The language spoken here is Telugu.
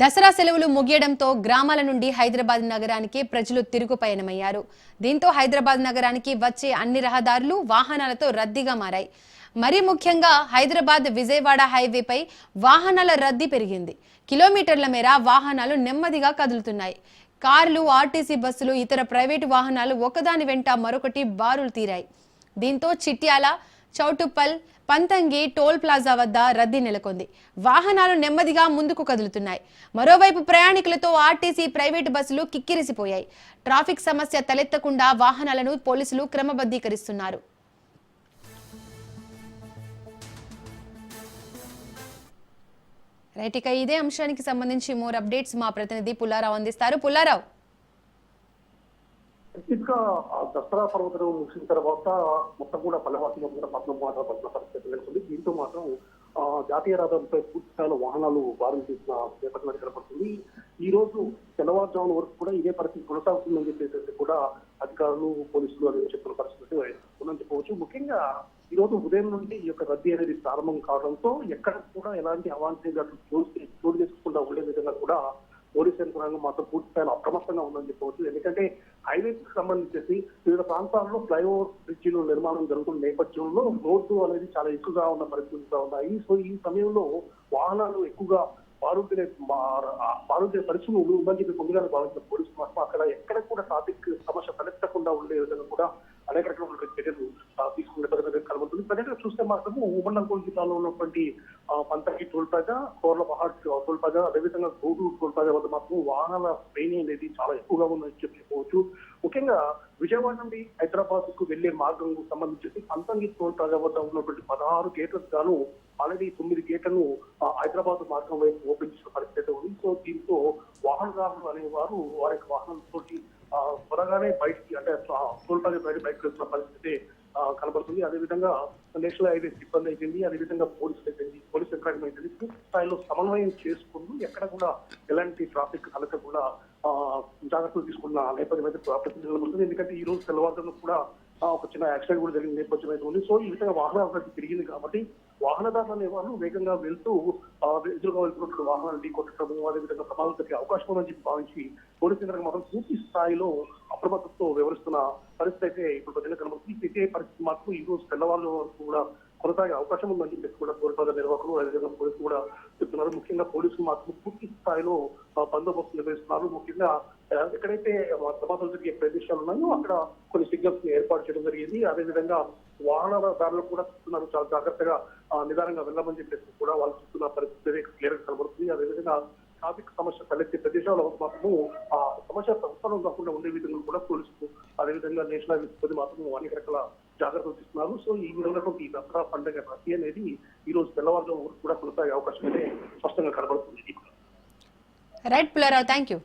దసరా సెలవులు ముగియడంతో గ్రామాల నుండి హైదరాబాద్ నగరానికి ప్రజలు తిరుగు పయనమయ్యారు. దీంతో హైదరాబాద్ నగరానికి వచ్చే అన్ని రహదారులు వాహనాలతో రద్దీగా మారాయి. మరి ముఖ్యంగా హైదరాబాద్ విజయవాడ హైవేపై వాహనాల రద్దీ పెరిగింది. కిలోమీటర్ల మేర వాహనాలు నెమ్మదిగా కదులుతున్నాయి. కార్లు, ఆర్టీసీ బస్సులు, ఇతర ప్రైవేటు వాహనాలు ఒకదాని వెంట మరొకటి బారులు తీరాయి. దీంతో చిట్యాల, చౌటుప్పల్, పంతంగి టోల్ ప్లాజా వద్ద రద్దీ నెలకొంది. వాహనాలు నెమ్మదిగా ముందుకు కదులుతున్నాయి. మరోవైపు ప్రయాణికులతో ఆర్టీసీ, ప్రైవేటు బస్సులు కిక్కిరిసిపోయాయి. ట్రాఫిక్ సమస్య తలెత్తకుండా వాహనాలను పోలీసులు క్రమబద్ధీకరిస్తున్నారు. రైట్, ఇక ఇదే అంశానికి సంబంధించి మోర్ అప్డేట్స్ మా ప్రతినిధి పుల్లారావు అందిస్తారు. పుల్లారావు, ఇంకా దసరా పర్వతం ముగిసిన తర్వాత మొత్తం కూడా పల్లెవాసి పట్నం మాట్లాడుతున్న పరిస్థితి నెలకొంది. దీంతో మాత్రం జాతీయ రహదారులపై పూర్తి స్థాయిలో వాహనాలు భారం చేసిన నేపథ్యంలో కనపడుతుంది. ఈ రోజు తెల్లవారుజామున వరకు కూడా ఇదే పరిస్థితి కొనసాగుతుందని చెప్పేసి కూడా అధికారులు, పోలీసులు అనేది చెప్తున్న పరిస్థితి ఉందని చెప్పవచ్చు. ముఖ్యంగా ఈ రోజు ఉదయం నుండి ఈ యొక్క రద్దీ అనేది ప్రారంభం కావడంతో ఎక్కడ కూడా ఎలాంటి అవాంఛనీయ చోటు చేసుకోకుండా ఉండే విధంగా కూడా పోలీసు యంత్రాంగం మాత్రం పూర్తి స్థాయిలో అప్రమత్తంగా ఉందని చెప్పవచ్చు. ఎందుకంటే హైవేకి సంబంధించి వివిధ ప్రాంతాల్లో ఫ్లైఓవర్ బ్రిడ్జిలు నిర్మాణం జరుగుతున్న నేపథ్యంలో రోడ్డు అనేది చాలా ఎక్కువగా ఉన్న పరిస్థితులు ఉన్నాయి. సో ఈ సమయంలో వాహనాలు ఎక్కువగా పారుదే పరిస్థితులు ఉందని చెప్పి ముందుగానే భావించిన పోలీసులు మాత్రం అక్కడ ఎక్కడ కూడా ట్రాఫిక్ సమస్య తలెత్తకుండా ఉండే విధంగా కూడా అనేక రకమైన చర్యలు తీసుకునే పరిస్థితి కనబడుతుంది. ప్రజలు చూస్తే మాత్రము ఉమ్మడి జిల్లాలో ఉన్నటువంటి పంతకి టోల్ ప్లాజా, కోర్ల పహాడ్ టోల్ ప్లాజా, అదేవిధంగా గూడూరు టోల్ ప్లాజా వద్ద మాత్రం వాహనాల శ్రేణి అనేది చాలా ఎక్కువగా ఉందని చెప్పుకోవచ్చు. ముఖ్యంగా విజయవాడ నుండి హైదరాబాద్ కు వెళ్లే మార్గం సంబంధించి పంతంగి టోల్ ప్లాజా వద్ద ఉన్నటువంటి 16 గేట్లకు గాను ఆల్రెడీ 9 గేట్లను హైదరాబాద్ మార్గం వైపు ఓపెన్ చేసిన పరిస్థితి ఉంది. సో దీంతో వాహనదారులు అనేవారు వారి యొక్క వాహనంతో త్వరగానే బయటికి అంటే టోల్ ప్లాజా బయటకు వెళ్తున్న పరిస్థితి కనబడుతుంది. అదేవిధంగా నేషనల్ హైవే సిబ్బంది అయిపోయింది, అదేవిధంగా పోలీసులు అయిపోయింది, పోలీస్ యంత్రాంగం అయిపోయింది, పూర్తి స్థాయిలో సమన్వయం చేసుకుంటూ ఎక్కడ కూడా ఎలాంటి ట్రాఫిక్ కలగకుండా జాగ్రత్తలు తీసుకున్న నేపథ్యం అయితే ప్రతినిధులు. ఎందుకంటే ఈ రోజు తెల్లవారుజామున కూడా ఒక చిన్న యాక్సిడెంట్ కూడా జరిగిన నేపథ్యం అయితే ఉంది. సో ఈ విధంగా వాహనాల తిరిగింది కాబట్టి వాహనదారులు అనేవాళ్ళు వేగంగా వెళ్తూ ఎదురుగా వెళ్తున్నటువంటి వాహనాలు ఢీకొట్టడం, అదేవిధంగా ప్రమాదం జరిగే అవకాశం ఉందని చెప్పి భావించి పోలీసు యంత్రాంగం మాత్రం పూర్తి స్థాయిలో అప్రమత్తతో వ్యవహరిస్తున్న పరిస్థితి అయితే ఇప్పుడు ప్రజలకు కనబడుతుంది. ఇదే పరిస్థితి మాత్రం ఈ రోజు తెల్లవాళ్ళ వరకు కూడా కొనసాగే అవకాశం ఉందని చెప్పేసి కూడా పోలీసు నిర్వాహకులు, అదేవిధంగా పోలీసులు కూడా చెప్తున్నారు. ముఖ్యంగా పోలీసులు మాత్రం పూర్తి స్థాయిలో బందోబస్తు నిర్వహిస్తున్నారు. ముఖ్యంగా ఎక్కడైతే ప్రమాదాలు జరిగే ప్రదేశాలు ఉన్నాయో అక్కడ కొన్ని సిగ్నల్స్ ఏర్పాటు చేయడం జరిగింది. అదేవిధంగా వాహనదారులు కూడా చెప్తున్నారు చాలా జాగ్రత్తగా నిదానంగా వెళ్ళమని చెప్పేసి కూడా వాళ్ళు చెప్తున్న పరిస్థితి క్లియర్ గా కనబడుతుంది. అదేవిధంగా ట్రాఫిక్ సమస్య తలెత్తే ప్రదేశాల్లో మాత్రము ఆ సమస్య ఉత్పన్నం కాకుండా ఉండే విధంగా కూడా పోలీసులు, అదేవిధంగా నేషనల్ హైవే సిబ్బంది మాత్రం అనేక రకాల జాగ్రత్తలు తీసుకున్నారు. సో ఈ ఉన్నటువంటి దసరా పండుగ రద్దీ అనేది ఈ రోజు తెల్లవారుజాము కూడా కొనసాగే అవకాశం అయితే స్పష్టంగా కనబడుతుంది. Right Pullarao, thank you.